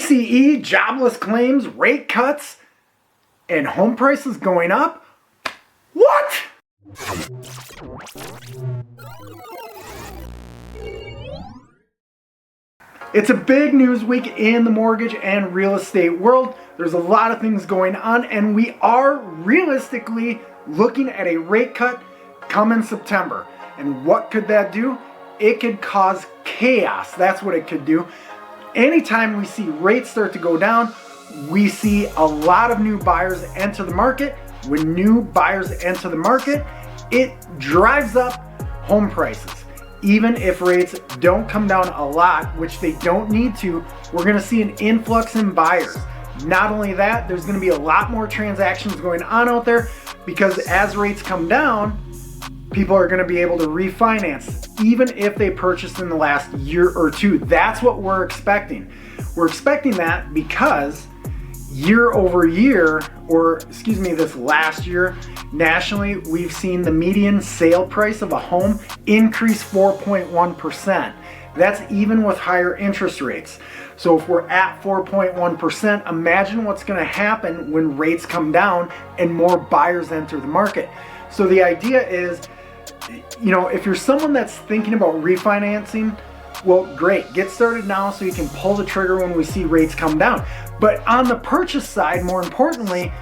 PCE, jobless claims, rate cuts, and home prices going up? What? It's a big news week in the mortgage and real estate world. There's a lot of things going on, and we are realistically looking at a rate cut come in September. And what could that do? It could cause chaos. That's what it could do. Anytime we see rates start to go down, we see a lot of new buyers enter the market. When new buyers enter the market, it drives up home prices. Even if rates don't come down a lot, which they don't need to, we're gonna see an influx in buyers. Not only that, there's gonna be a lot more transactions going on out there because as rates come down, people are gonna be able to refinance, even if they purchased in the last year or two. That's what we're expecting. We're expecting that because year over year, this last year, nationally, we've seen the median sale price of a home increase 4.1%. That's even with higher interest rates. So if we're at 4.1%, imagine what's gonna happen when rates come down and more buyers enter the market. So the idea is, if you're someone that's thinking about refinancing, well, great, get started now so you can pull the trigger when we see rates come down. But on the purchase side, more importantly,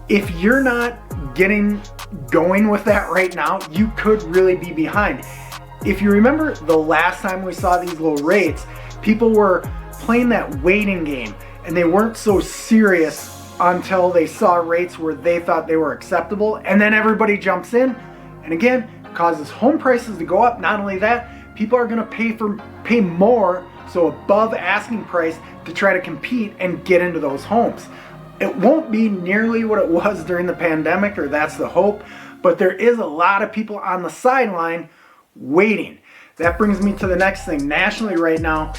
if you're not getting going with that right now, you could really be behind. If you remember the last time we saw these low rates, people were playing that waiting game and they weren't so serious until they saw rates where they thought they were acceptable, and then everybody jumps in and again causes home prices to go up. Not only that, people are going to pay more, so above asking price, to try to compete and get into those homes. It won't be nearly what it was during the pandemic, or that's the hope, but there is a lot of people on the sideline waiting. That brings me to the next thing. Nationally right now,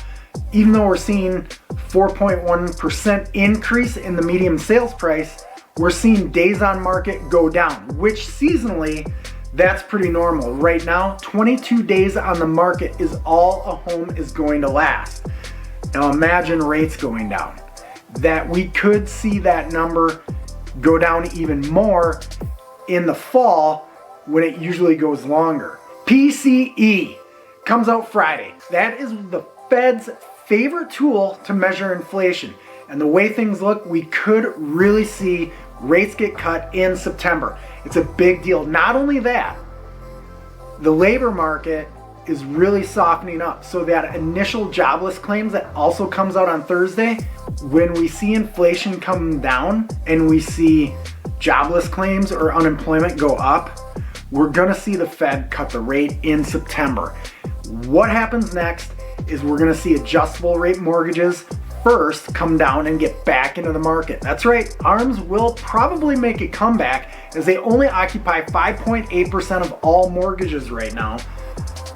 even though we're seeing 4.1% increase in the median sales price, we're seeing days on market go down, which seasonally, that's pretty normal. Right now, 22 days on the market is all a home is going to last. Now imagine rates going down. That we could see that number go down even more in the fall when it usually goes longer. PCE comes out Friday. That is the Fed's favorite tool to measure inflation. And the way things look, we could really see rates get cut in September. It's a big deal. Not only that, the labor market is really softening up. So that initial jobless claims that also comes out on Thursday, when we see inflation come down and we see jobless claims or unemployment go up, we're gonna see the Fed cut the rate in September. What happens next is we're gonna see adjustable rate mortgages first come down and get back into the market. That's right, ARMs will probably make a comeback as they only occupy 5.8% of all mortgages right now.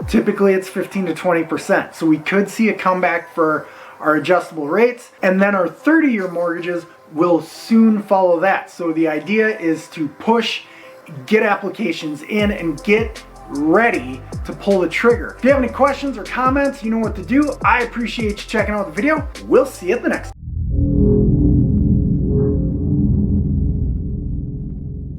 Typically it's 15 to 20%. So we could see a comeback for our adjustable rates, and then our 30-year mortgages will soon follow that. So the idea is to push, get applications in, and get ready to pull the trigger. If you have any questions or comments, you know what to do. I appreciate you checking out the video. We'll see you at the next one.